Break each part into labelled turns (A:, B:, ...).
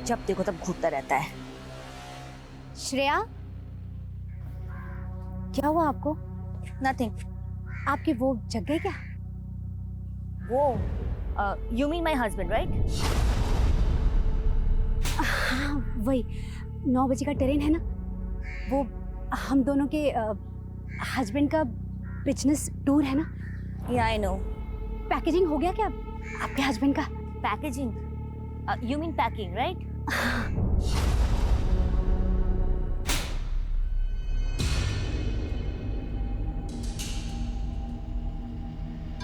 A: जब देखो तब घूरता रहता है।
B: श्रेया, क्या हुआ आपको?
A: नथिंग।
B: आपकी वो जग गई क्या?
A: वो you mean my husband right?
B: हाँ वही, 9 बजे का ट्रेन है ना, वो हम दोनों के हस्बैंड का बिजनेस टूर है ना।
A: या आई नो।
B: पैकेजिंग हो गया क्या आपके हस्बैंड का?
A: Packaging you mean packing right?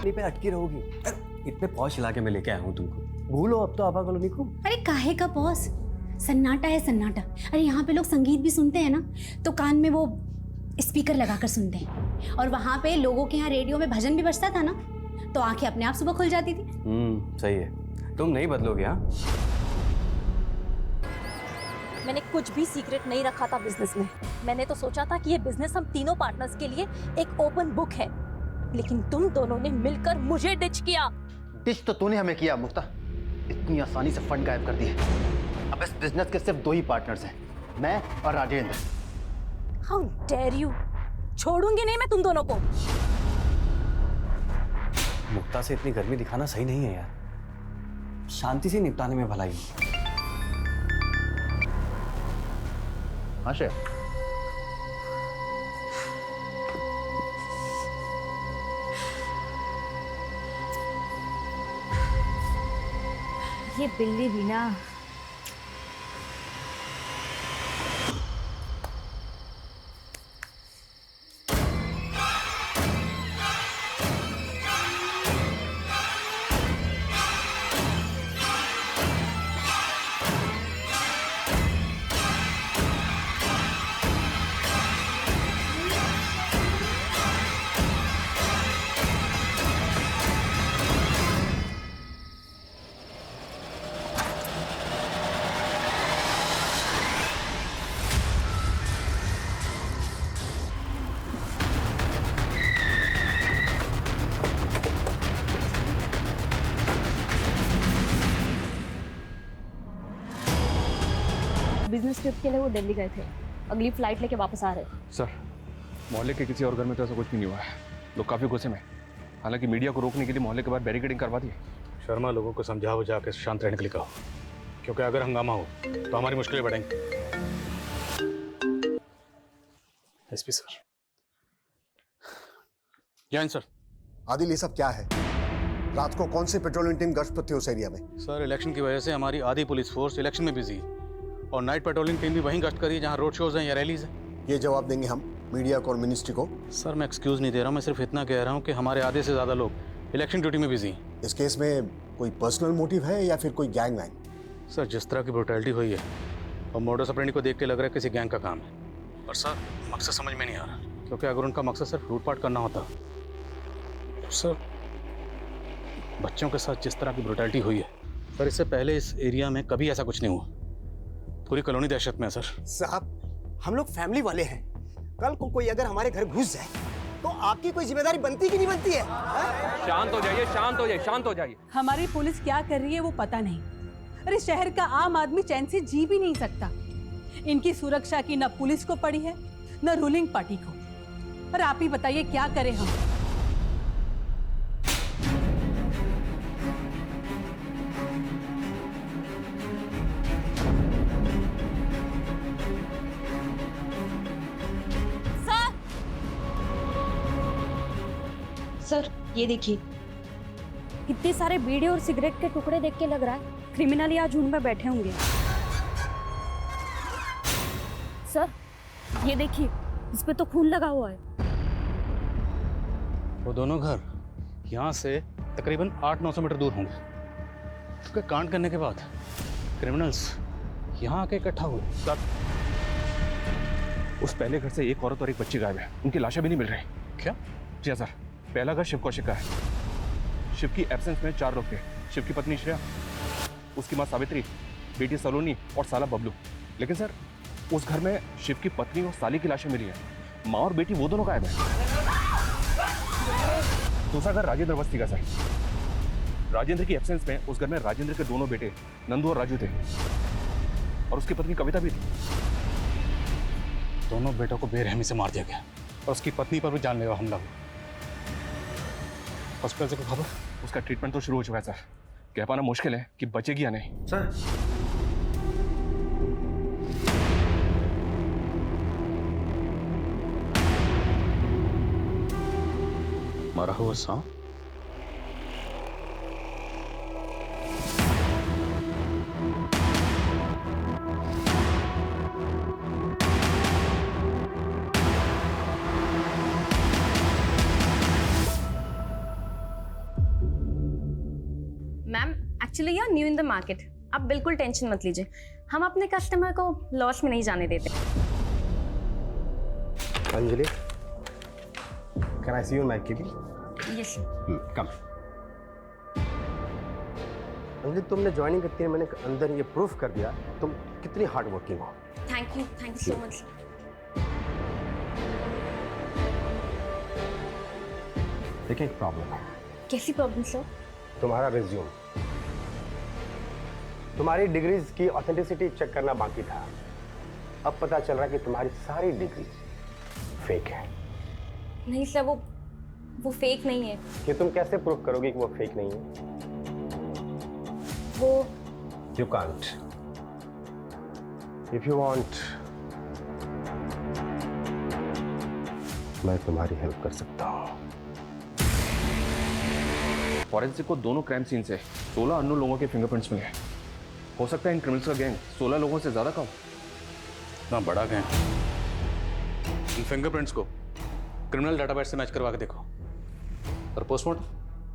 C: पे अटकी रहोगी। इतने पॉश इलाके में लेके आया हूँ तुमको, भूलो अब तो आभा कॉलोनी को।
B: अरे काहे का बॉस, सन्नाटा है सन्नाटा। अरे यहाँ पे लोग संगीत भी सुनते हैं ना, तो कान में वो स्पीकर लगाकर सुनते हैं, और वहाँ पे लोगों के यहाँ रेडियो में भजन भी बजता था ना, तो आंखें अपने आप सुबह खुल जाती थी।
C: सही है, तुम नहीं बदलोगे। हाँ,
A: मैंने कुछ भी सीक्रेट नहीं रखा था बिजनेस में। मैंने तो सोचा था कि ये बिजनेस हम तीनों पार्टनर्स के लिए एक ओपन बुक है, लेकिन तुम दोनों ने मिलकर मुझे डिच किया।
D: डिच तो तूने हमें किया मुक्ता, इतनी आसानी से फंड गायब कर दिए। अब इस बिजनेस के सिर्फ 2 ही पार्टनर्स हैं, मैं और राजेंद्र।
A: हाउ डेयर यू, छोड़ूंगी नहीं मैं तुम दोनों को।
C: मुक्ता से इतनी गर्मी दिखाना सही नहीं है यार, शांति से निपटाने में भलाई है।
D: हाँ श्रेया,
A: ये बिल्ली भी ना, बिजनेस ट्रिप के लिए वो दिल्ली गए थे, अगली फ्लाइट लेके वापस आ रहे थे।
E: सर, मोहल्ले के किसी और घर में तो ऐसा कुछ भी नहीं हुआ है। लोग काफ़ी गुस्से में, हालांकि मीडिया को रोकने के लिए मोहल्ले के बाद बैरिकेडिंग करवा दी।
F: शर्मा, लोगों को समझा बुझा के शांत रहने के लिए कहो, क्योंकि अगर हंगामा हो तो हमारी मुश्किलें बढ़ेंगी। SP sir. Jain sir.
G: Adil, ये सब क्या है? रात को कौन सी पेट्रोलिंग टीम गश्त पर थी उस एरिया में?
F: सर, इलेक्शन की वजह से हमारी आधी पुलिस फोर्स इलेक्शन में बिजी है, और नाइट पेट्रोलिंग टीम भी वहीं गश्त करी है जहां रोड शोज हैं या रैलीज हैं।
G: ये जवाब देंगे हम मीडिया को और मिनिस्ट्री को?
F: सर, मैं एक्सक्यूज नहीं दे रहा हूं, मैं सिर्फ इतना कह रहा हूं कि हमारे आधे से ज्यादा लोग इलेक्शन ड्यूटी में बिजी हैं।
G: इस केस में कोई पर्सनल मोटिव है या फिर कोई गैंग वैंग?
F: सर, जिस तरह की ब्रुटैलिटी हुई है और मोडस ऑपरेंडी को देख के लग रहा है किसी गैंग का काम है, और सर मकसद समझ में नहीं आ रहा, क्योंकि अगर उनका मकसद सिर्फ लूटपाट करना होता तो सर बच्चों के साथ जिस तरह की ब्रुटैलिटी हुई है, सर इससे पहले इस एरिया में कभी ऐसा कुछ नहीं हुआ। पूरी कॉलोनी दहशत में है सर।
H: साहब, हम लोग फैमिली वाले हैं, कल को कोई अगर हमारे घर घुस जाए तो आपकी कोई जिम्मेदारी बनती कि नहीं बनती है?
E: शांत हो जाइए, शांत हो जाइए, शांत हो जाइए।
I: हमारी पुलिस क्या कर रही है वो पता नहीं। अरे शहर का आम आदमी चैन से जी भी नहीं सकता। इनकी सुरक्षा की न पुलिस को पड़ी है न रूलिंग पार्टी को। और आप ही बताइए क्या करें हम?
A: सर ये देखिए, कितने सारे बीड़ी और सिगरेट के टुकड़े देख के लग रहा है क्रिमिनल यहाँ झुंड में बैठे होंगे। सर ये देखिए, इस पे तो खून लगा हुआ है।
F: वो दोनों घर यहाँ से तकरीबन 800-900 मीटर दूर होंगे, क्योंकि कांड करने के बाद क्रिमिनल्स यहाँ आके इकट्ठा हुए।
E: सर, उस पहले घर से एक औरत और एक बच्ची गायब है, उनकी लाशें भी नहीं मिल रही।
F: क्या?
E: जी सर, पहला घर शिव कौशिक का है। शिव की एब्सेंस में 4 लोग थे, शिव की पत्नी श्रेया, उसकी माँ सावित्री, बेटी सलोनी और साला बबलू। लेकिन सर उस घर में शिव की पत्नी और साली की लाशें मिली है, माँ और बेटी वो दोनों गायब है। दूसरा घर राजेंद्र बस्ती का सर, राजेंद्र की एब्सेंस में उस घर में राजेंद्र के दोनों बेटे नंदू और राजू थे। और उसकी पत्नी कविता भी थी।
F: दोनों बेटों को बेरहमी से मार दिया गया और उसकी पत्नी पर भी जानलेवा हमला हुआ। हॉस्पिटल से कोई खबर?
E: उसका ट्रीटमेंट तो शुरू हो चुका है सर। कह पाना मुश्किल है कि बचेगी या नहीं।
C: सर
F: मरा हुआ सांप?
J: Ma'am actually you are new in the market, आप बिल्कुल टेंशन मत लीजिए, हम अपने कस्टमर को लॉस में नहीं जाने देते।
H: Anjali, can I see you in my cabin?
J: Yes
H: come. Anjali, तुमने ज्वाइनिंग के 3 महीने के अंदर ये प्रूफ कर दिया तुम कितनी हार्ड वर्किंग हो।
J: Thank you so much.
H: देखिए, एक प्रॉब्लम है।
J: कैसी प्रॉब्लम सर?
H: तुम्हारा रिज्यूम, तुम्हारी डिग्रीज की ऑथेंटिसिटी चेक करना बाकी था। अब पता चल रहा है कि तुम्हारी सारी डिग्रीज फेक है।
J: नहीं सर, वो फेक नहीं है।
H: कि तुम कैसे प्रूव करोगे कि वो फेक नहीं है?
J: वो
H: you can't. If you want, मैं तुम्हारी हेल्प कर सकता हूँ।
E: फॉरेंसिक को दोनों क्राइम सीन से 16 अननोन लोगों के फिंगरप्रिंट्स मिले। हो सकता है इन क्रिमिनल्स का गैंग 16 लोगों से ज्यादा कम।
F: इतना बड़ा गैंग। इन फिंगरप्रिंट्स को क्रिमिनल डेटाबेस से मैच करवा के देखो। और postmortem?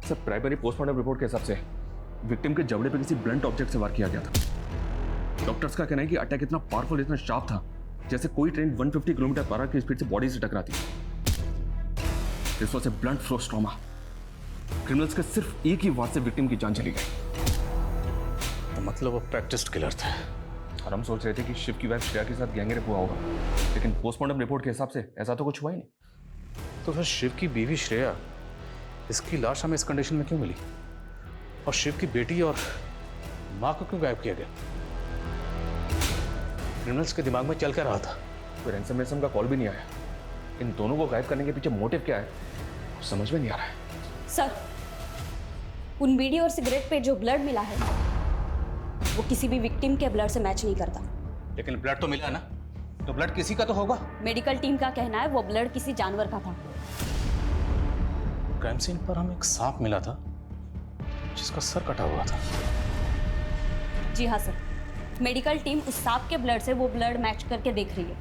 E: Sir, primary postmortem report के हिसाब से विक्टिम के जबड़े पे किसी ब्लंट ऑब्जेक्ट से वार किया गया था। डॉक्टर्स का कहना है कि अटैक इतना पावरफुल, इतना शार्प था, जैसे कोई ट्रेन 150 किलोमीटर पर आवर की स्पीड से बॉडी से टकराती। This was a blunt force trauma. Criminals के सिर्फ एक ही वार से विक्टिम की जान चली गई।
F: तो मतलब वो प्रैक्टिस्ड किलर थे।
E: और हम सोच रहे थे कि शिव की वाइफ श्रेया के साथ गैंग रेप हुआ होगा, लेकिन पोस्टमार्टम रिपोर्ट के हिसाब से ऐसा तो कुछ हुआ ही नहीं।
F: तो फिर शिव की बीवी श्रेया, इसकी लाश हमें इस कंडीशन में क्यों मिली? और शिव की बेटी और माँ को क्यों गायब किया गया? क्रिमिनल्स के दिमाग में चल क्या रहा था?
E: कोई रैंसम का कॉल भी नहीं आया। इन दोनों को गायब करने के पीछे मोटिव क्या है, समझ में नहीं आ रहा है।
B: सर, उन बीड़ी और सिगरेट पे जो ब्लड मिला है वो किसी भी विक्टिम के ब्लड से मैच नहीं करता।
F: लेकिन ब्लड तो मिला ना, तो ब्लड किसी का तो होगा।
B: मेडिकल टीम का कहना है वो ब्लड किसी जानवर का था।
F: क्राइम सीन पर हमें एक सांप मिला था जिसका सर कटा हुआ था।
B: जी हाँ सर, मेडिकल टीम उस सांप के ब्लड से वो ब्लड मैच करके देख रही है।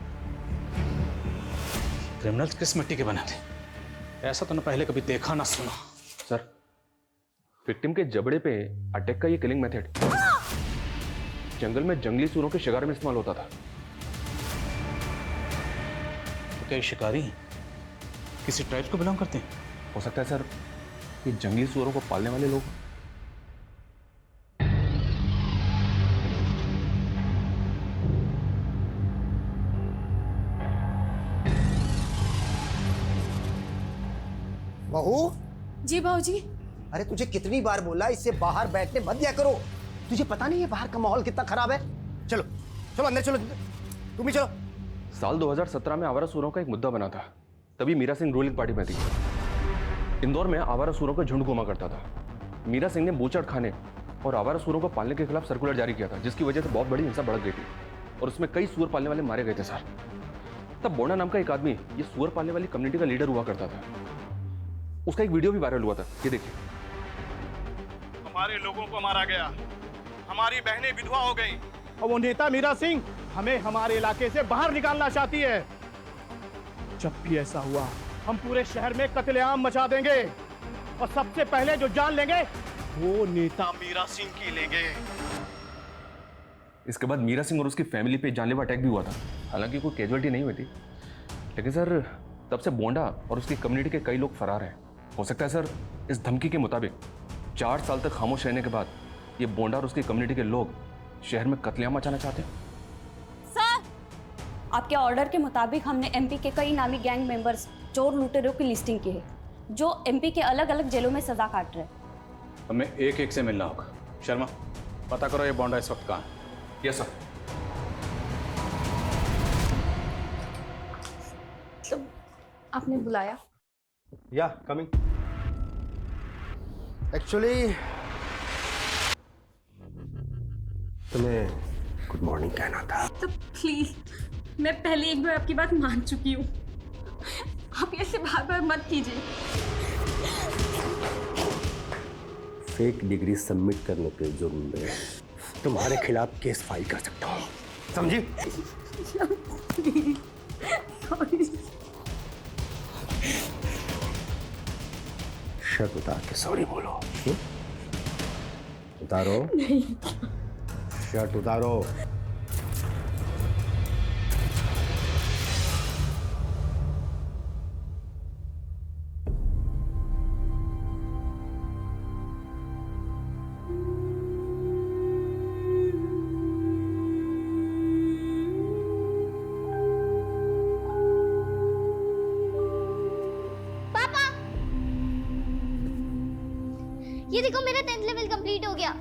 F: क्रिमिनल्स किस मिट्टी के बने थे? ऐसा तो ना पहले कभी देखा ना सुना।
E: सर, विक्टिम के जबड़े पे अटैक का ये किलिंग मेथड जंगल में जंगली सूरों के शिकार में इस्तेमाल होता था।
F: तो क्या ये शिकारी किसी ट्राइब को बिलोंग करते हैं?
E: हो सकता है सर, ये जंगली सूरों को पालने वाले लोग।
H: बहू,
B: जी भाऊजी।
H: अरे तुझे कितनी बार बोला इससे बाहर बैठने मत दिया करो। तुझे पता नहीं है बाहर का माहौल कितना खराब है। चलो चलो अंदर चलो, तुम भी चलो।
E: साल 2017 में आवारा सूरों का एक मुद्दा बना था। तभी मीरा सिंह रूलिंग पार्टी में थी। इंदौर में आवारा सूरों का झुंड घुमा करता था। मीरा सिंह ने बूचड़ खाने और आवारा सूरों को पालने के खिलाफ सर्कुलर जारी किया था, जिसकी वजह से बहुत बड़ी हिंसा बढ़ गई थी और उसमें कई सूअर पालने वाले मारे गए थे सर। तब बोंडा नाम का एक आदमी ये सूअर पालने वाली कम्युनिटी का लीडर हुआ करता था। उसका एक वीडियो भी वायरल हुआ था, ये देखिए।
K: हमारे लोगों को मारा गया, हमारी बहनें विधवा हो गई और वो नेता मीरा सिंह हमें हमारे इलाके से बाहर निकालना चाहती है। जब भी ऐसा हुआ हम पूरे शहर में कत्लेआम मचा देंगे और सबसे पहले जो जान लेंगे वो नेता मीरा सिंह की लेंगे।
E: इसके बाद मीरा सिंह और उसकी फैमिली पे जानलेवा अटैक भी हुआ था। हालांकि कोई कैजुअलिटी नहीं हुई थी, लेकिन सर तब से बोंडा और उसकी कम्युनिटी के कई लोग फरार हैं। हो सकता है सर, इस धमकी के मुताबिक 4 साल तक खामोश रहने के बाद ये बोंडा और उसकी कम्युनिटी के लोग शहर में कत्लेआम मचाना चाहते हैं।
B: सर, आपके ऑर्डर के मुताबिक हमने एमपी के कई नामी गैंग मेंबर्स, चोर लुटेरों की लिस्टिंग की है, जो एमपी के अलग अलग जेलों में सजा काट रहे हैं।
F: हमें एक एक से मिलना होगा। शर्मा, पता करो ये बोंडा इस वक्त कहाँ है।
E: Yes sir.
J: आपने बुलाया?
D: या कमिंग। एक्चुअली
C: तुम्हें गुड मॉर्निंग कहना था।
J: तो प्लीज, मैं पहले एक बार आपकी बात मान चुकी हूँ, आप ऐसे बार बार मत कीजिए।
C: फेक डिग्री सबमिट करने के जुर्म में तुम्हारे खिलाफ केस फाइल कर सकता हूँ, समझी? शर्ट उतार के सॉरी बोलो। उतारो।
J: नहीं।
C: शर्ट उतारो।
L: ये देखो मेरा 10th लेवल कंप्लीट हो गया।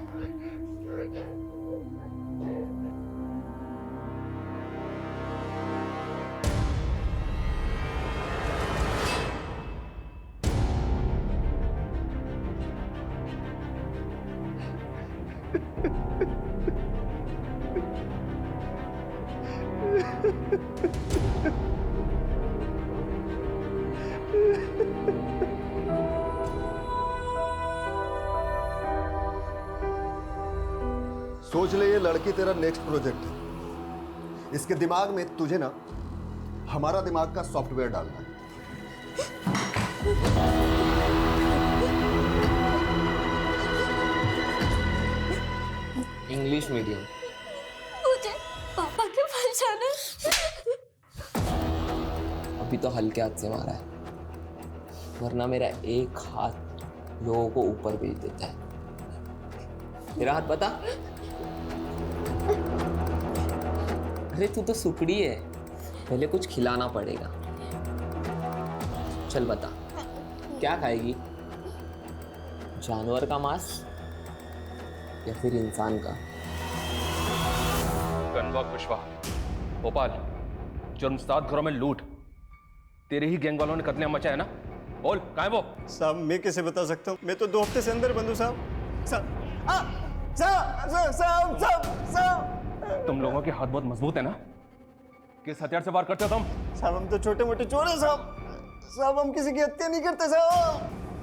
G: सोच ले ये लड़की तेरा नेक्स्ट प्रोजेक्ट है। इसके दिमाग में तुझे ना हमारा दिमाग का सॉफ्टवेयर डालना है।
M: English medium.
L: मुझे पापा के पास जाना है।
M: अभी तो हल्के हाथ से मारा है, वरना मेरा एक हाथ लोगों को ऊपर भेज देता है। तेरा हाथ बता। अरे तू तो सुकड़ी है, पहले कुछ खिलाना पड़ेगा। चल बता, क्या खाएगी? जानवर का मांस या फिर इंसान का?
E: गनवा कुशवा, भोपाल, जुर्म 7 घरों में लूट, तेरे ही गैंग वालों ने कत्लेआम मचाया है ना? बोल, कहाँ है वो?
K: साहब मैं कैसे बता सकता हूँ, मैं तो 2 हफ्ते से अंदर बंद हूँ साहब।
E: तुम लोगों के हाथ बहुत मजबूत है ना? किस हथियार से वार करते हो तुम?
K: साहब हम तो छोटे मोटे चोर हैं साहब हम किसी की हत्या नहीं करते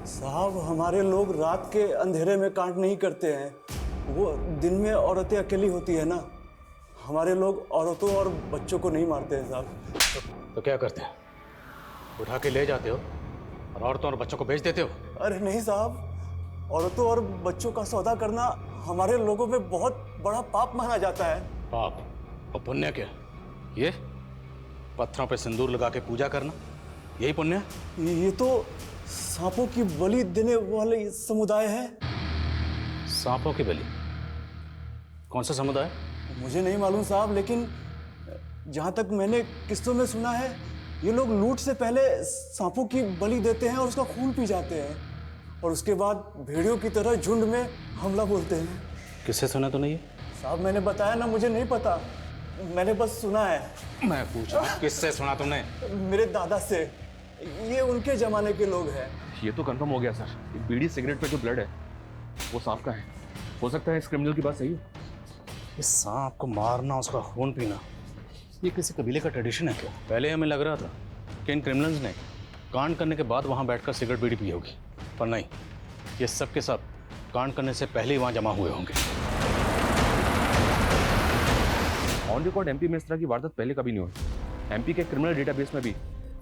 K: साहब हमारे लोग रात के अंधेरे में कांड नहीं करते हैं, वो दिन में औरतें अकेली होती है ना, हमारे लोग औरतों और बच्चों को नहीं मारते हैं साहब।
F: तो क्या करते हैं? उठा के ले जाते हो और औरतों और बच्चों को बेच देते हो?
K: अरे नहीं साहब, औरतों और बच्चों का सौदा करना हमारे लोगों में बहुत बड़ा पाप माना जाता है।
F: पाप और पुण्य क्या? ये पत्थरों पे सिंदूर लगा के पूजा करना, यही पुण्य है? ये तो सांपों की बलि देने वाले समुदाय है। सांपों की बलि? कौन सा समुदाय?
K: मुझे नहीं मालूम साहब, लेकिन जहाँ तक मैंने किस्सों में सुना है, ये लोग लूट से पहले सांपों की बलि देते हैं और उसका खून पी जाते हैं, और उसके बाद भेड़ियों की तरह झुंड में हमला बोलते हैं।
F: किससे सुना तूने ये?
K: साहब मैंने बताया ना, मुझे नहीं पता, मैंने बस सुना है।
F: मैं पूछा किससे सुना तुमने?
K: मेरे दादा से, ये उनके जमाने के लोग हैं।
E: ये तो कंफर्म हो गया सर, बीड़ी सिगरेट पे जो ब्लड है वो सांप का है। हो सकता है इस क्रिमिनल की बात सही हो।
F: इस सांप को मारना, उसका खून पीना, ये किसी कबीले का ट्रेडिशन है क्या? पहले हमें लग रहा था कि इन क्रिमिनल्स ने कांड करने के बाद वहाँ बैठकर सिगरेट बीड़ी पी होगी, पर नहीं, ये सब के सब कांड करने से पहले ही वहाँ जमा हुए होंगे।
E: ऑन रिकॉर्ड एमपी में इस तरह की वारदात पहले कभी नहीं हुई। एमपी के क्रिमिनल डेटाबेस में भी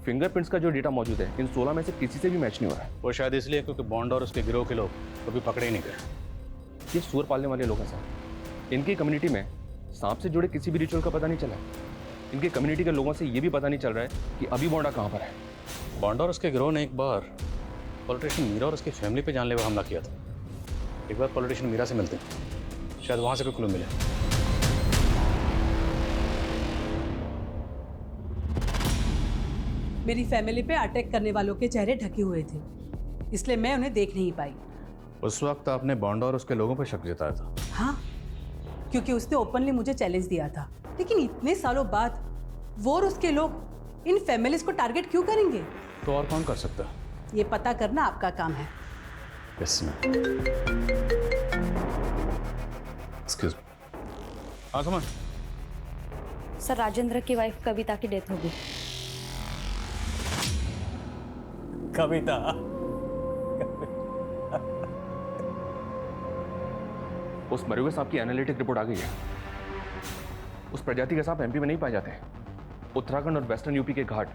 E: फिंगरप्रिंट्स का जो डेटा मौजूद है, इन 16 में से किसी से भी मैच नहीं हो रहा है।
F: वो शायद इसलिए क्योंकि बॉन्ड और उसके गिरोह के लोग कभी पकड़े ही नहीं गए।
E: ये सूअर पालने वाले लोग हैं सर। इनकी कम्युनिटी में सांप से जुड़े किसी भी रिचुअल का पता नहीं चला। इनके कम्युनिटी के लोगों से ये भी पता नहीं चल रहा है कि अभी बॉन्डा कहाँ पर है।
F: बॉन्डा और उसके गिरोह ने एक बार पॉलिटिशियन मीरा और उसकी फैमिली पे जानलेवा हमला किया था। एक बार पॉलिटिशियन मीरा से मिलते हैं, शायद वहाँ से कोई क्लू मिले।
I: मेरी फैमिली पे अटैक करने वालों के चेहरे ढके हुए थे, इसलिए मैं उन्हें देख नहीं पाई।
F: उस वक्त आपने बॉन्डा और उसके लोगों पर शक जताया था?
I: हाँ, क्योंकि उसने ओपनली मुझे चैलेंज दिया था। लेकिन इतने सालों बाद वो और उसके लोग इन फैमिलीज को टारगेट क्यों करेंगे?
F: तो और कौन कर सकता है?
I: ये पता करना आपका काम है।
F: Yes ma'am. Excuse me. हाँ समझ।
B: सर राजेंद्र की वाइफ कविता की डेथ हो गई।
C: कविता?
E: उस मरे हुए सांप की एनालिटिक रिपोर्ट आ गई है। उस प्रजाति के सांप एमपी में नहीं पाए जाते। उत्तराखंड और वेस्टर्न यूपी के घाट,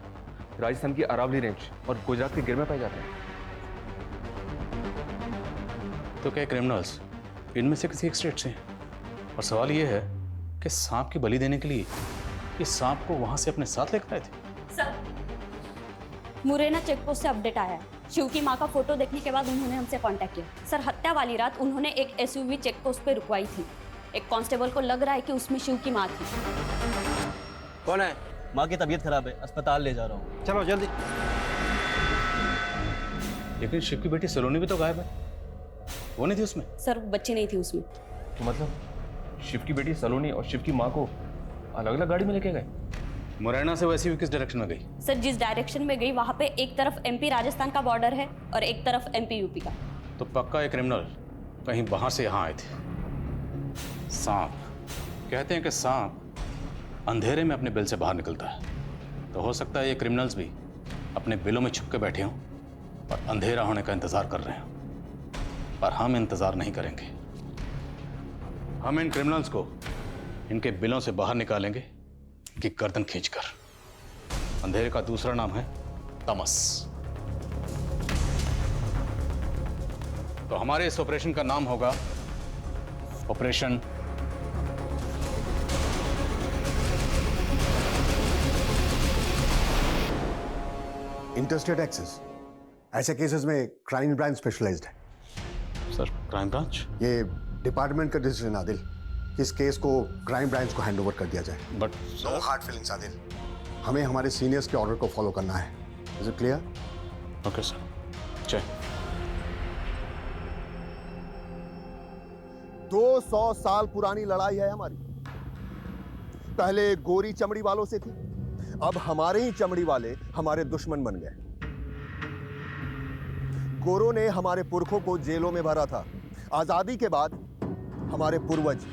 E: राजस्थान की अरावली रेंज और गुजरात के गिर में पाए जाते हैं।
F: तो क्या क्रिमिनल्स इनमें से किसी एक स्टेट से हैं? और सवाल ये है कि सांप की बलि देने के लिए इस सांप को वहां से अपने साथ लेकर आए थे।
B: सर मुरैना चेकपोस्ट से अपडेट आया है। शिव की मां का फोटो देखने के बाद उन्होंने हमसे कांटेक्ट किया। सर हत्या वाली रात उन्होंने एक एसयूवी चेकपोस्ट पे रुकवाई थी। एक कांस्टेबल को लग रहा है कि उसमें शिव की मां थी।
N: कौन है? माँ की तबीयत खराब है, अस्पताल ले जा रहा हूँ।
H: चलो जल्दी।
F: लेकिन शिव की बेटी सलोनी भी तो गायब है, वो नहीं थी उसमें?
B: सर बच्ची नहीं थी उसमें।
E: तो मतलब शिव की बेटी सलोनी और शिव की माँ को अलग अलग गाड़ी में लेके गए?
F: मुरैना से वैसी भी किस डायरेक्शन में गई?
B: सर जिस डायरेक्शन में गई वहां पे एक तरफ एमपी राजस्थान का बॉर्डर है और एक तरफ एमपी यूपी का।
F: तो पक्का एक क्रिमिनल कहीं बाहर से यहाँ आए थे। सांप, कहते हैं कि सांप अंधेरे में अपने बिल से बाहर निकलता है, तो हो सकता है ये क्रिमिनल्स भी अपने बिलों में छुप के बैठे हों और अंधेरा होने का इंतजार कर रहे हैं। पर हम इंतजार नहीं करेंगे। हम इन क्रिमिनल्स को इनके बिलों से बाहर निकालेंगे कि गर्दन खींचकर। अंधेरे का दूसरा नाम है तमस। तो हमारे इस ऑपरेशन का नाम होगा ऑपरेशन
G: इंटरस्टेट एक्सेस। ऐसे केसेस में क्राइम ब्रांच स्पेशलाइज्ड है।
F: Sir crime branch?
G: ये डिपार्टमेंट का डिसीजन आदिल, इस केस को क्राइम ब्रांच को हैंड ओवर कर दिया जाए।
F: But
G: no hard feelings Adil, हमें हमारे सीनियर्स के ऑर्डर को फॉलो करना है। Is it clear?
F: Okay sir. चल
G: 200 साल पुरानी लड़ाई है हमारी। पहले गोरी चमड़ी वालों से थी, अब हमारे ही चमड़ी वाले हमारे दुश्मन बन गए। गोरों ने हमारे पुरखों को जेलों में भरा था। आजादी के बाद हमारे पूर्वज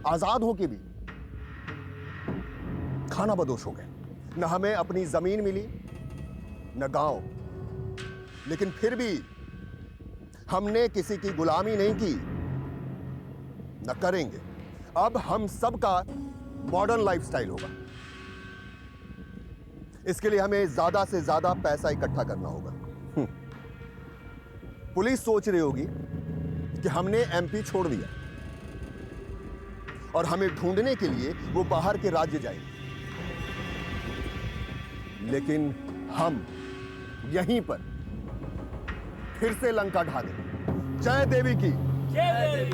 G: आजाद होके भी खाना बदोश हो गए। न हमें अपनी जमीन मिली न गांव, लेकिन फिर भी हमने किसी की गुलामी नहीं की, न करेंगे। अब हम सबका मॉडर्न लाइफस्टाइल होगा। इसके लिए हमें ज्यादा से ज्यादा पैसा इकट्ठा करना होगा। पुलिस सोच रही होगी कि हमने एमपी छोड़ दिया और हमें ढूंढने के लिए वो बाहर के राज्य जाएंगे, लेकिन हम यहीं पर फिर से लंका ढा देंगे। जय देवी की जय।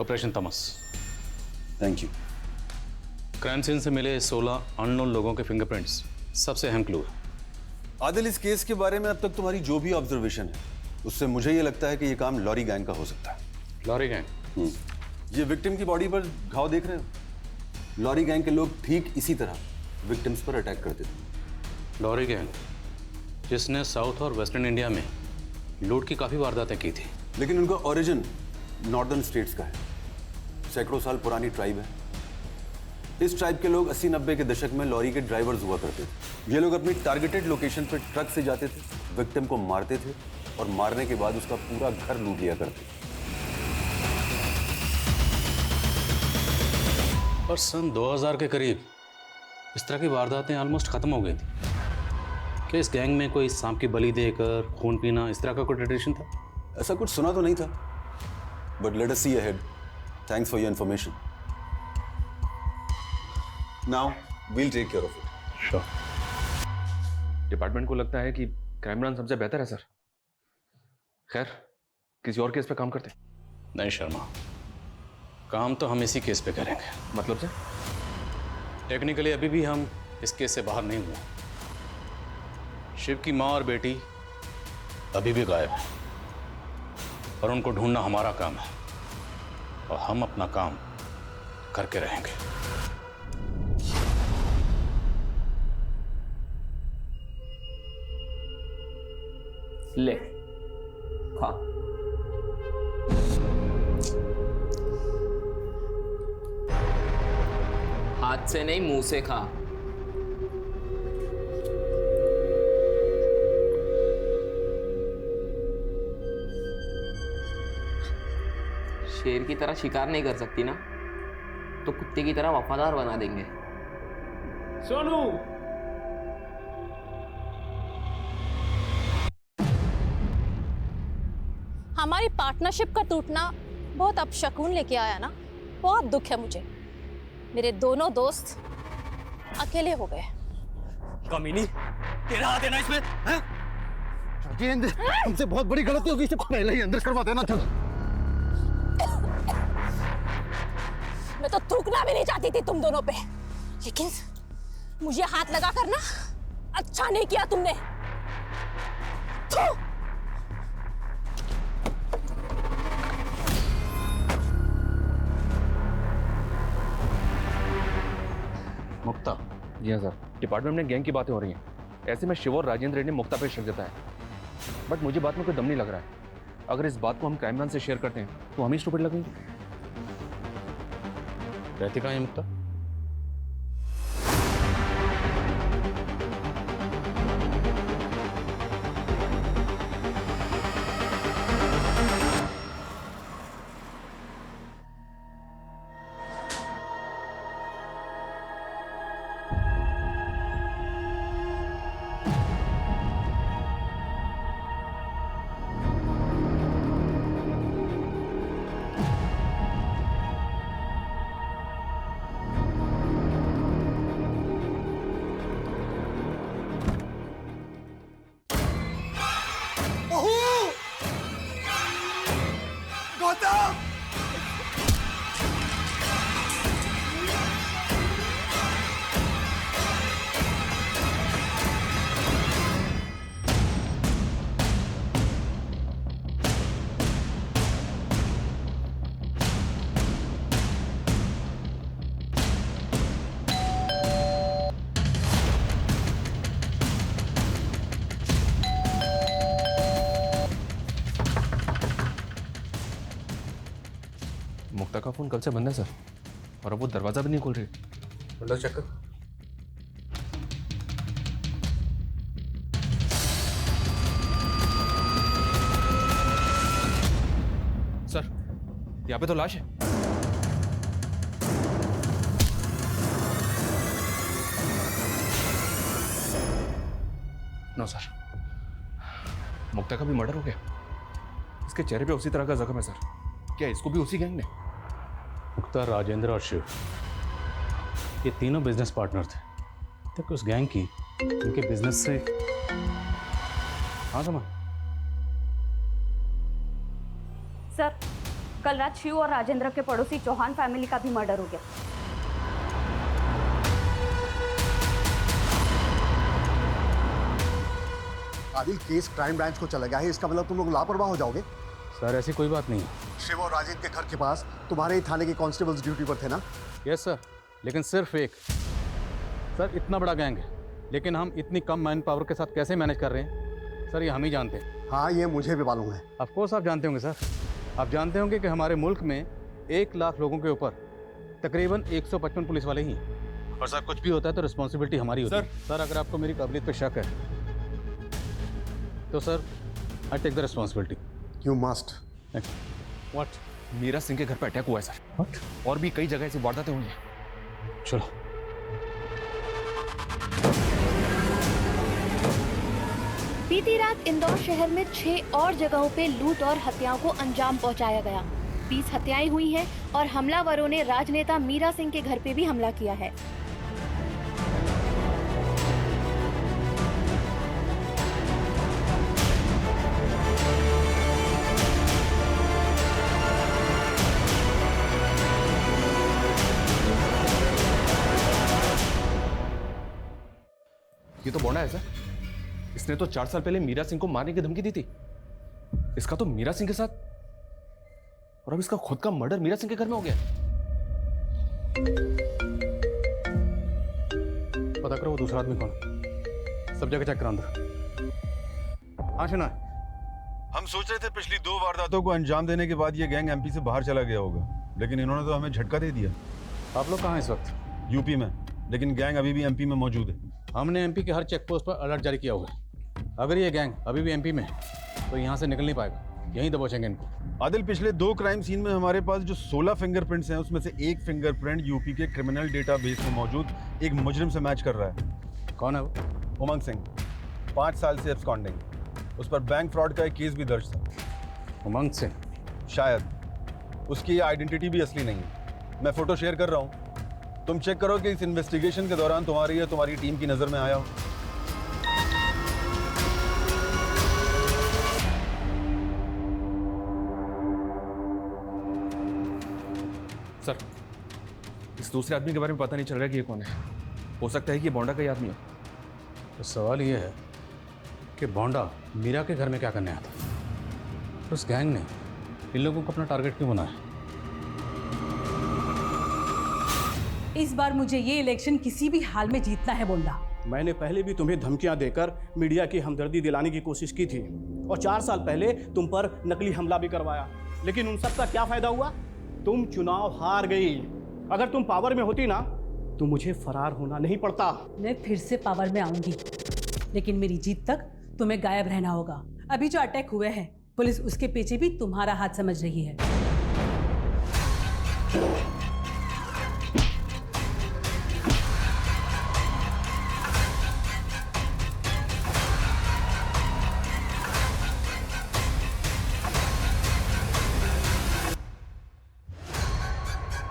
F: Operation Tamas.
D: Thank you.
F: Crime scene से मिले 16 अननोन लोगों के फिंगरप्रिंट्स सबसे अहम क्लू है।
O: आदिल, इस केस के बारे में अब तक तुम्हारी जो भी ऑब्जर्वेशन है उससे मुझे ये लगता है कि ये काम लॉरी गैंग का हो सकता है।
F: Lorry gang?
O: ये विक्टिम की बॉडी पर घाव देख रहे हो? लॉरी गैंग के लोग ठीक इसी तरह विक्टिम्स पर अटैक करते थे।
F: लॉरी गैंग जिसने साउथ और वेस्टर्न इंडिया में लूट की काफ़ी वारदातें की थी।
O: लेकिन उनका ओरिजिन नॉर्दर्न स्टेट्स का है। सैकड़ों साल पुरानी ट्राइब है। इस ट्राइब के लोग 80-90 के दशक में लॉरी के ड्राइवर्स हुआ करते थे। ये लोग अपनी टारगेटेड लोकेशन पर ट्रक से जाते थे, विक्टिम को मारते थे और मारने के बाद उसका पूरा घर लूट लिया करते थे।
F: और सन 2000 के करीब इस तरह की वारदातें ऑलमोस्ट खत्म हो गई थी। क्या इस गैंग में कोई सांप की बलि देकर खून पीना इस तरह का कोई ट्रेडिशन था?
O: ऐसा कुछ सुना तो नहीं था, but let us see ahead. Thanks for your information. Now we'll take care of it.
F: Sure.
E: Department को लगता है कि क्राइम ब्रांच सबसे बेहतर है सर। खैर, किसी और केस पे काम करते?
F: नहीं शर्मा, काम तो हम इसी केस पे करेंगे।
E: मतलब से?
F: टेक्निकली अभी भी हम इस केस से बाहर नहीं हुए। शिव की माँ और बेटी अभी भी गायब है और उनको ढूंढना हमारा काम है और हम अपना काम करके रहेंगे।
M: ले खा। हाथ से नहीं, मुंह से खा। शेर की तरह शिकार नहीं कर सकती ना, तो कुत्ते की तरह वफादार बना देंगे।
K: सोनू,
A: हमारी पार्टनरशिप का टूटना बहुत अपशकुन लेके आया ना। बहुत दुख है मुझे। मेरे दोनों दोस्त अकेले हो गए।
N: कमीनी, तेरा हाथ है ना इसमें? हैं?
H: राजेंद्र, तुमसे बहुत बड़ी गलती होगी, इससे पहले ही अंदर करवा देना था।
A: मैं तो थूकना भी नहीं चाहती थी तुम दोनों पे, लेकिन मुझे हाथ लगा कर ना अच्छा नहीं किया तुमने। थू!
F: मुक्ता।
E: जी हाँ सर, डिपार्टमेंट में गैंग की बातें हो रही हैं। ऐसे में शिव और राजेंद्र ने मुक्ता पे शक जताया, बट मुझे बात में कोई दम नहीं लग रहा है। अगर इस बात को हम क्राइम ब्रांच से शेयर करते हैं तो हम ही स्टूपिड लगेंगे।
F: रहती कहाँ है मुक्ता?
E: मुक्ता का फोन कल से बंद है सर, और अब वो दरवाजा भी नहीं खोल रही।
F: विंडोज चेक कर।
E: सर, यहाँ पे तो लाश है। नो सर, मुक्ता का भी मर्डर हो गया। इसके चेहरे पे उसी तरह का जख्म है सर। क्या इसको भी उसी गैंग ने?
F: मुक्ता, राजेंद्र और शिव, ये तीनों बिजनेस पार्टनर थे। तक उस गैंग की उनके बिजनेस से। हाँ समा।
P: सर, कल रात शिव और राजेंद्र के पड़ोसी चौहान फैमिली का भी मर्डर हो गया।
G: आदिल, केस क्राइम ब्रांच को चला गया है, इसका मतलब तुम लोग लापरवाह हो जाओगे।
F: सर, ऐसी कोई बात नहीं है।
G: शिव और राजेंद्र के घर के पास तुम्हारे ही थाने के कांस्टेबल्स ड्यूटी पर थे ना?
F: यस सर, लेकिन सिर्फ एक। सर, इतना बड़ा गैंग है, लेकिन हम इतनी कम मैन पावर के साथ कैसे मैनेज कर रहे हैं सर, ये हम ही जानते हैं।
G: हाँ, ये मुझे भी मालूम है।
F: ऑफ कोर्स आप जानते होंगे सर। आप जानते होंगे कि हमारे मुल्क में 1 लाख लोगों के ऊपर तकरीबन 155 पुलिस वाले ही हैं। और सर, कुछ भी होता है तो रिस्पॉन्सिबिलिटी हमारी होती है। सर, अगर आपको मेरी काबिलियत पे शक है तो sir, I take the responsibility.
G: You must.
E: What? Meera Singh के घर पर अटैक हुआ है सर।
F: व्हाट?
E: और भी कई जगह ऐसी वारदातें हुई हैं।
F: चलो।
Q: बीती रात इंदौर शहर में 6 और जगहों पे लूट और हत्याओं को अंजाम पहुंचाया गया। 20 हत्याएं हुई हैं और हमलावरों ने राजनेता मीरा सिंह के घर पे भी हमला किया है।
E: ये तो बोंडा है सर। इसने तो 4 साल पहले मीरा सिंह को मारने की धमकी दी थी। इसका तो मीरा सिंह के साथ, और अब इसका खुद का मर्डर मीरा सिंह के घर में हो गया।
F: पता करो वो दूसरा आदमी कौन। सब जगह चेक करो अंदर। हाँ सुना,
O: हम सोच रहे थे पिछली 2 वारदातों को अंजाम देने के बाद ये गैंग एमपी से बाहर चला गया होगा, लेकिन इन्होंने तो हमें झटका दे दिया।
F: आप लोग कहाँ हैं इस वक्त?
O: यूपी में, लेकिन गैंग अभी भी एमपी में मौजूद है।
F: हमने एमपी के हर चेक पोस्ट पर अलर्ट जारी किया हुआ है। अगर ये गैंग अभी भी एमपी में है तो यहाँ से निकल नहीं पाएगा, यहीं दबोचेंगे इनको।
O: आदिल, पिछले 2 क्राइम सीन में हमारे पास जो 16 फिंगरप्रिंट्स हैं उसमें से एक फिंगरप्रिंट यूपी के क्रिमिनल डेटाबेस में मौजूद एक मुजरिम से मैच कर रहा है।
F: कौन है वो?
O: उमंग सिंह, 5 साल से एब्सकॉन्डिंग। उस पर बैंक फ्रॉड का एक केस भी दर्ज था।
F: उमंग सिंह?
O: शायद। उसकी आइडेंटिटी भी असली नहीं है। मैं फोटो शेयर कर रहा हूँ, तुम चेक करो कि इस इन्वेस्टिगेशन के दौरान तुम्हारी या तुम्हारी टीम की नज़र में आया हो।
E: सर, इस दूसरे आदमी के बारे में पता नहीं चल रहा है कि ये कौन है। हो सकता है कि ये बोंडा का ही आदमी हो।
F: तो सवाल ये है कि बोंडा मीरा के घर में क्या करने आया था? उस गैंग ने इन लोगों को अपना टारगेट क्यों बनाया?
I: इस बार मुझे ये इलेक्शन किसी भी हाल में जीतना है बोंडा।
K: मैंने पहले भी तुम्हें धमकियां देकर मीडिया की हमदर्दी दिलाने की कोशिश की थी और 4 साल पहले तुम पर नकली हमला भी करवाया, लेकिन उन सब का क्या फायदा हुआ? तुम चुनाव हार गई। अगर तुम पावर में होती ना तो मुझे फरार होना नहीं पड़ता।
I: मैं फिर से पावर में आऊंगी, लेकिन मेरी जीत तक तुम्हें गायब रहना होगा। अभी जो अटैक हुए हैं, पुलिस उसके पीछे भी तुम्हारा हाथ समझ रही है।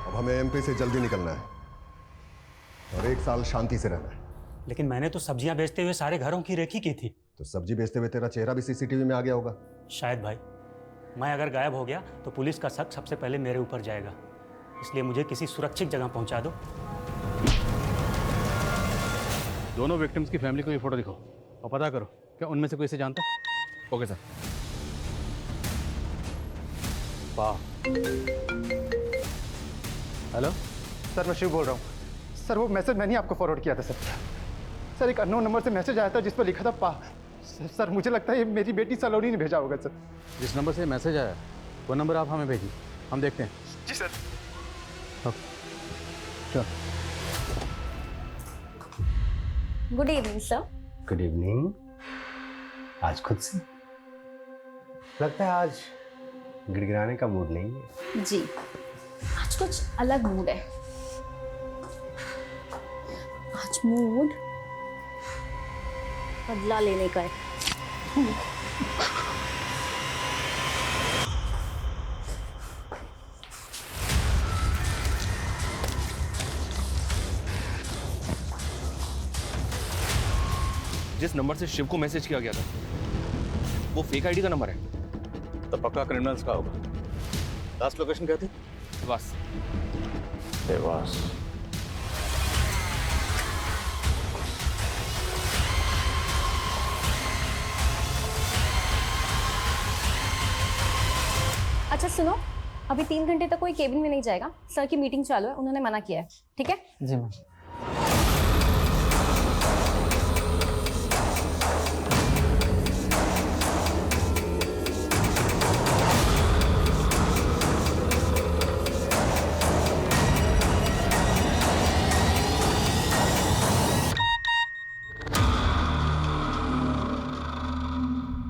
G: अब हमें एमपी से जल्दी निकलना है और 1 साल शांति से रहना है।
R: लेकिन मैंने तो सब्जियां बेचते हुए सारे घरों की रेखी की थी।
G: तो सब्जी बेचते हुए तेरा चेहरा भी सीसीटीवी में आ गया होगा।
R: शायद भाई, मैं अगर गायब हो गया तो पुलिस का शक सबसे पहले मेरे ऊपर जाएगा, इसलिए मुझे किसी सुरक्षित जगह पहुंचा दो।
F: दोनों विक्टिम्स की फैमिली को ये फोटो दिखाओ और पता करो क्या उनमें से कोई इसे जानता है।
E: Okay sir.
F: वाह।
D: हेलो सर, मैं शिव बोल रहा हूँ। सर, वो मैसेज मैंने आपको फॉरवर्ड किया था सर। सर, एक अननोन नंबर से मैसेज आया था जिस पर लिखा था पा। सर, मुझे लगता है ये मेरी बेटी सलोनी ने भेजा होगा सर।
F: जिस नंबर से मैसेज आया वो नंबर आप हमें भेजिए, हम देखते हैं।
D: जी सर।
F: चल।
A: Good evening sir.
C: Good evening. आज खुद से लगता है आज गिड़गिड़ाने का मूड नहीं है।
A: जी, आज कुछ अलग मूड है। आज मूड बदला लेने का है।
E: जिस नंबर से शिव को मैसेज किया गया था वो फेक आईडी का नंबर है।
F: तो पक्का क्रिमिनल्स का होगा। लास्ट लोकेशन क्या थी?
E: बस
F: देवास।
A: अच्छा सुनो, अभी 3 घंटे तक कोई केबिन में नहीं जाएगा। सर की मीटिंग चालू है, उन्होंने मना किया है। ठीक है
M: जी मैम।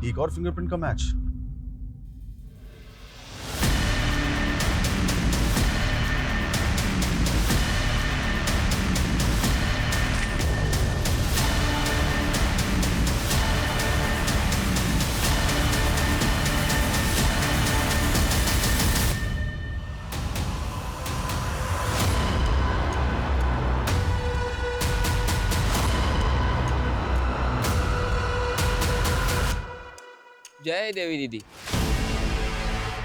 O: एक और फिंगरप्रिंट का मैच।
M: जय देवी दीदी,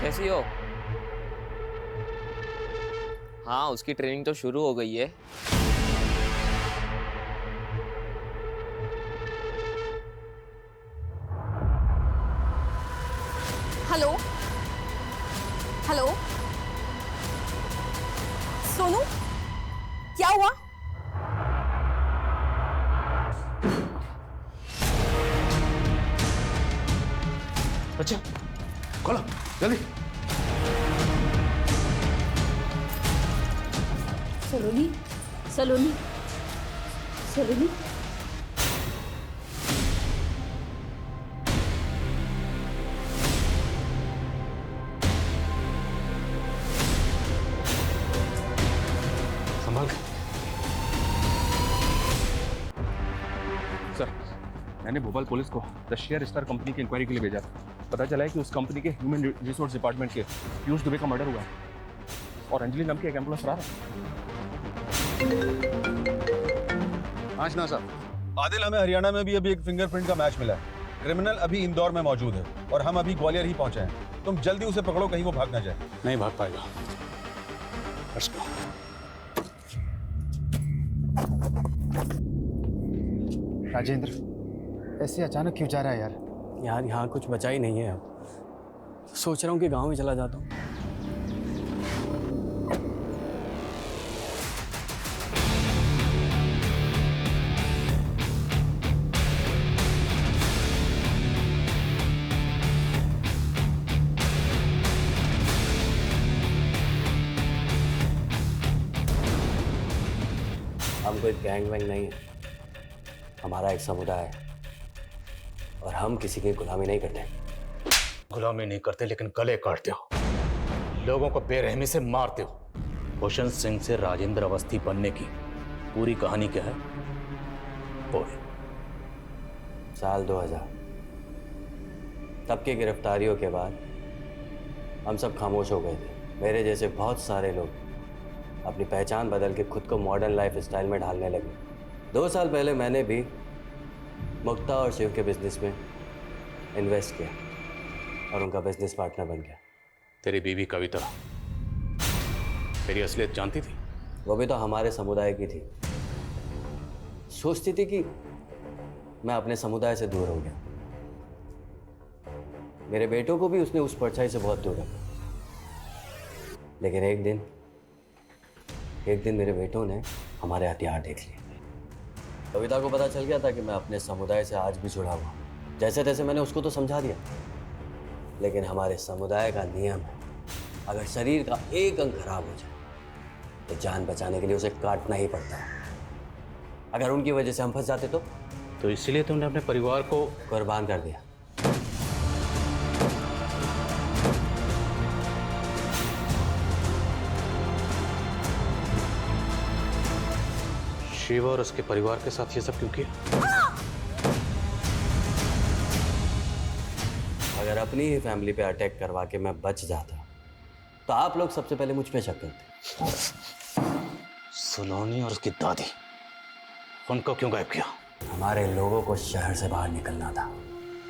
M: कैसी हो? हाँ, उसकी ट्रेनिंग तो शुरू हो गई है।
A: हेलो हेलो सोनू, क्या हुआ?
F: अच्छा खोलो जल्दी।
B: सलोनी, सलोनी, सलोनी।
F: संभाल के।
E: सर, मैंने भोपाल पुलिस को द शेयर स्टार कंपनी की इंक्वायरी के लिए भेजा। पता चला है कि उस कंपनी के ह्यूमन रिसोर्स डिपार्टमेंट के पीयूष दुबे का मर्डर हुआ है और अंजलि नाम की एक एम्प्लॉय फरार है।
O: आशना साहब, आदिल, हमें हरियाणा में भी अभी एक फिंगरप्रिंट का मैच मिला है। क्रिमिनल अभी इंदौर में मौजूद है और हम अभी ग्वालियर ही पहुंचे हैं। तुम जल्दी उसे पकड़ो, कहीं वो भाग ना जाए।
F: नहीं भाग पाएगा। Let's go.
D: राजेंद्र, ऐसे अचानक क्यों जा रहा है यार?
N: यार यहाँ कुछ बचा ही नहीं है अब। सोच रहा हूँ कि गांव में चला जाता हूँ।
C: हम कोई गैंग वैंग नहीं है, हमारा एक समुदाय है और हम किसी की गुलामी नहीं करते।
F: गुलामी नहीं करते लेकिन गले काटते हो, लोगों को बेरहमी से मारते हो। भूषण सिंह से राजेंद्र अवस्थी बनने की पूरी कहानी क्या है? बोल।
C: साल 2000 तब की गिरफ्तारियों के बाद हम सब खामोश हो गए थे। मेरे जैसे बहुत सारे लोग अपनी पहचान बदल के खुद को मॉडर्न लाइफ स्टाइल में ढालने लगे। 2 साल पहले मैंने भी मुक्ता और शिव के बिजनेस में इन्वेस्ट किया और उनका बिजनेस पार्टनर बन गया।
F: तेरी बीवी कविता तेरी असलियत जानती थी?
C: वो भी तो हमारे समुदाय की थी। सोचती थी कि मैं अपने समुदाय से दूर हो गया। मेरे बेटों को भी उसने उस परछाई से बहुत दूर रखा। लेकिन एक दिन मेरे बेटों ने हमारे हथियार देख लिए। कविता को पता चल गया था कि मैं अपने समुदाय से आज भी जुड़ा हुआ। जैसे तैसे मैंने उसको तो समझा दिया, लेकिन हमारे समुदाय का नियम है, अगर शरीर का एक अंग खराब हो जाए तो जान बचाने के लिए उसे काटना ही पड़ता है। अगर उनकी वजह से हम फंस जाते तो
F: इसलिए तुमने अपने परिवार को
C: कुर्बान कर दिया।
F: शिव और उसके परिवार के साथ ये सब क्यों किया?
C: अगर अपनी ही फैमिली पे अटैक करवा के मैं बच जाता तो आप लोग सबसे पहले मुझ पे शक करते।
F: सलोनी और उसकी दादी, उनको क्यों गायब किया?
C: हमारे लोगों को शहर से बाहर निकलना था।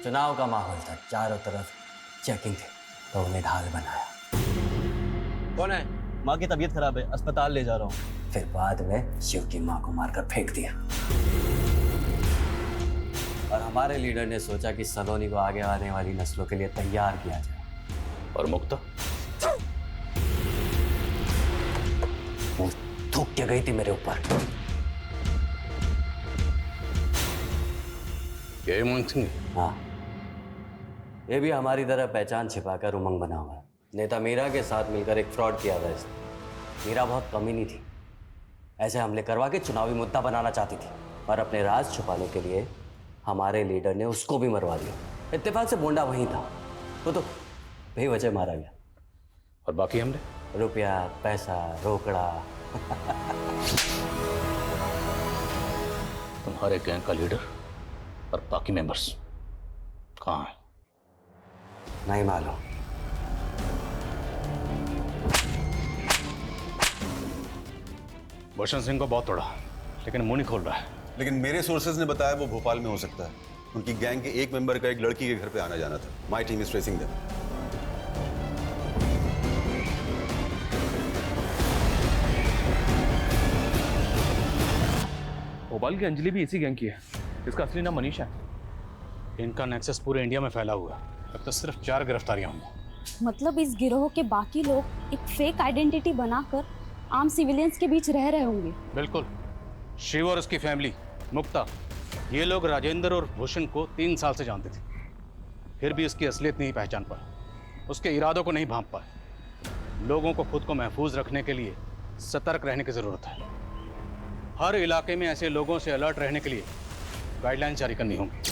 C: चुनाव का माहौल था, चारों तरफ चेकिंग थी, तो उन्हें ढाल बनाया।
N: कौन है? माँ की तबीयत खराब है, अस्पताल ले जा रहा हूँ।
C: फिर बाद में शिव की माँ को मारकर फेंक दिया। और हमारे लीडर ने सोचा कि सलोनी को आगे आने वाली नस्लों के लिए तैयार किया जाए।
F: और मुक्ता?
C: वो थूक के गई थी मेरे ऊपर।
F: ये मोहन सिंह?
C: हाँ, ये भी हमारी तरह पहचान छिपाकर उमंग बना हुआ है। नेता मीरा के साथ मिलकर एक फ्रॉड किया था इसने। मीरा बहुत कमीनी थी, ऐसे हमले करवा के चुनावी मुद्दा बनाना चाहती थी, और अपने राज छुपाने के लिए हमारे लीडर ने उसको भी मरवा दिया। इत्तेफाक से बोंडा वहीं था, वो तो बेवजह मारा गया।
F: और बाकी हमने?
C: रुपया, पैसा, रोकड़ा।
F: तुम्हारे गैंग का लीडर और बाकी मेंबर्स कहाँ हैं?
C: नहीं मालूम।
F: भूषण सिंह को बहुत तोड़ा, लेकिन मुंह नहीं खोल रहा है।
O: लेकिन मेरे सोर्सेज ने बताया वो भोपाल में हो सकता है। उनकी गैंग के एक मेंबर का एक लड़की के घर पे आना जाना था। My team is tracing them.
E: Bhopal की अंजलि भी इसी गैंग की है। इसका असली नाम मनीषा है।
F: इनका नेक्सस पूरे इंडिया में फैला हुआ है। अब तो सिर्फ 4 गिरफ्तारियां हुई।
P: मतलब इस गिरोह के बाकी लोग एक फेक आइडेंटिटी बनाकर आम सिविलियंस के बीच रह रहे होंगे।
F: बिल्कुल। शिव और उसकी फैमिली, मुक्ता, ये लोग राजेंद्र और भूषण को 3 साल से जानते थे। फिर भी उसकी असलियत नहीं पहचान पाए, उसके इरादों को नहीं भांप पाए। लोगों को खुद को महफूज रखने के लिए सतर्क रहने की ज़रूरत है। हर इलाके में ऐसे लोगों से अलर्ट रहने के लिए गाइडलाइन जारी करनी होंगी।